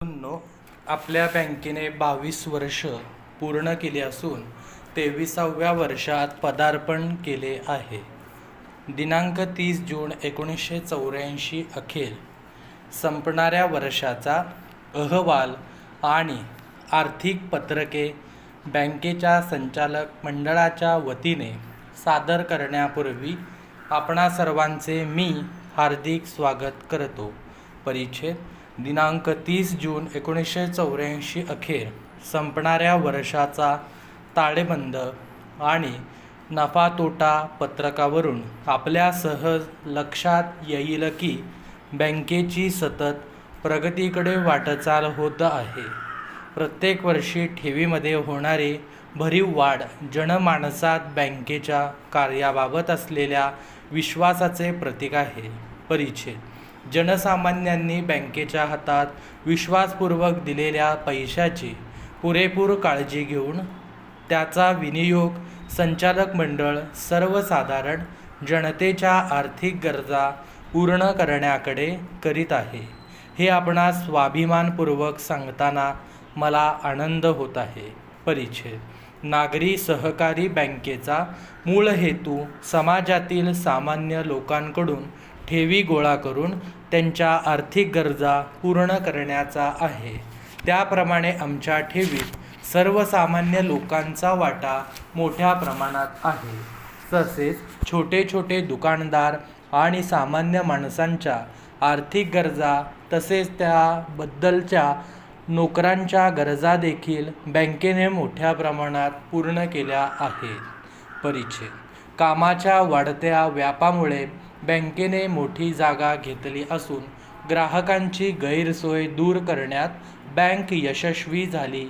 मित्रांनो, आपल्या बँकेने 22 वर्ष पूर्ण केली असून 23व्या वर्षात पदार्पण केले आहे. दिनांक 30 जून 1984 अखेर संपणाऱ्या वर्षाचा अहवाल आणि आर्थिक पत्रके बँकेच्या संचालक मंडळाच्या वतीने सादर करण्यापूर्वी आपणा सर्वांचे मी हार्दिक स्वागत करतो. परिच्छेद दिनांक 30 जून 1984 अखेर संपणाऱ्या वर्षाचा ताळेबंद आणि नफा तोटा पत्रकावरून आपल्या सहज लक्षात येईल की बँकेची सतत प्रगतीकडे वाटचाल होत आहे. प्रत्येक वर्षी ठेवीमध्ये होणारी भरीव वाढ जनमानसात बँकेच्या कार्याबाबत असलेल्या विश्वासाचे प्रतीक आहे. परिच्छेद जनसामान्यांनी बँकेच्या हातात विश्वासपूर्वक दिलेल्या पैशाची पुरेपूर काळजी घेऊन त्याचा विनियोग संचालक मंडळ सर्वसाधारण जनतेच्या आर्थिक गरजा पूर्ण करण्याकडे करीत आहे. हे आपणास स्वाभिमानपूर्वक सांगताना मला आनंद होत आहे. परिच्छेद नागरी सहकारी बँकेचा मूळ हेतू समाजातील सामान्य लोकांकडून ठेवी गोळा करून त्यांच्या आर्थिक गरजा पूर्ण करण्याचा आहे. त्याप्रमाणे आमच्या ठेवीत सर्वसामान्य लोकांचा वाटा मोठ्या प्रमाणात आहे. तसेच छोटे छोटे दुकानदार आणि सामान्य माणसांच्या आर्थिक गरजा तसेच त्याबद्दलच्या नोकरांच्या गरजा देखील बँकेने मोठ्या प्रमाणात पूर्ण केल्या आहेत. परिच्छेद कामाच्या वाढत्या व्यापामुळे बँकेने मोठी जागा घेतली असून ग्राहकांची गैरसोय दूर करण्यात बँक यशस्वी झाली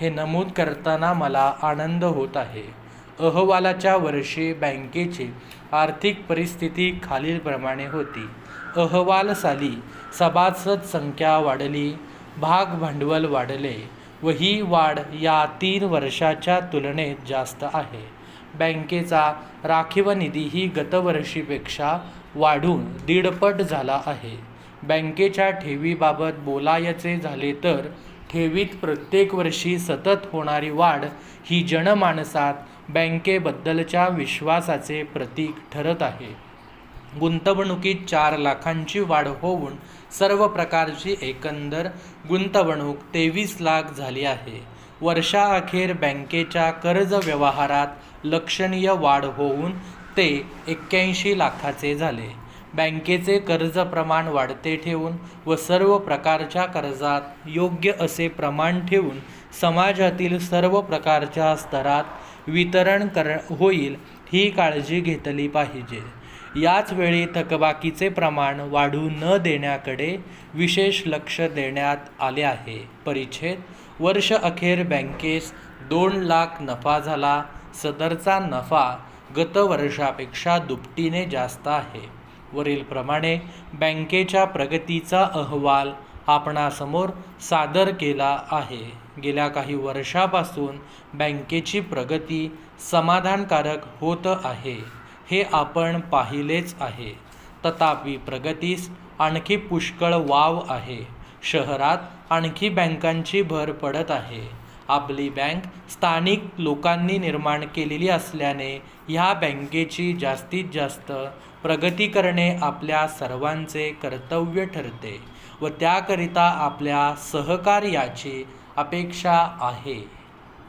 हे नमूद करताना मला आनंद होत आहे. अहवालाच्या वर्षी बँकेची आर्थिक परिस्थिती खालीलप्रमाणे होती. अहवाल साली सभासद संख्या वाढली, भाग भांडवल वाढले व ही वाढ या 3 वर्षाच्या तुलनेत जास्त आहे. बँकेचा राखीव निधीही गतवर्षीपेक्षा वाढून 1.5 पट झाला आहे. बँकेच्या ठेवीबाबत बोलायचे झाले तर ठेवीत प्रत्येक वर्षी सतत होणारी वाढ ही जनमानसात बँकेबद्दलच्या विश्वासाचे प्रतीक ठरत आहे. गुंतवणुकीत 4 लाखांची वाढ होऊन सर्व प्रकारची एकंदर गुंतवणूक 23 लाख झाली आहे. वर्षाअखेर बँकेच्या कर्ज व्यवहारात लक्षणीय वाढ होऊन ते 81 लाखाचे झाले. बँकेचे कर्ज प्रमाण वाढते ठेवून व सर्व प्रकारच्या कर्जात योग्य असे प्रमाण ठेवून समाजातील सर्व प्रकारच्या स्तरात वितरण होईल ही काळजी घेतली पाहिजे. याच वेळी थकबाकीचे प्रमाण वाढू न देण्याकडे विशेष लक्ष देण्यात आले आहे. परिच्छेद वर्ष अखेर बँकेस 2 लाख नफा झाला. सदरचा नफा गत वर्षापेक्षा दुपटीने जास्त आहे. वरीलप्रमाणे बँकेच्या प्रगतीचा अहवाल आपणासमोर सादर केला आहे. गेल्या काही वर्षापासून बँकेची प्रगती समाधानकारक होत आहे हे आपण पाहिलेच आहे. तथापि प्रगतीस आणखी पुष्कळ वाव आहे. शहरात आणखी बँकांची भर पडत आहे. आपली बँक स्थानिक लोकांनी निर्माण केलेली असल्याने ह्या बँकेची जास्तीत जास्त प्रगती करणे आपल्या सर्वांचे कर्तव्य ठरते व त्याकरिता आपल्या सहकार्याची अपेक्षा आहे.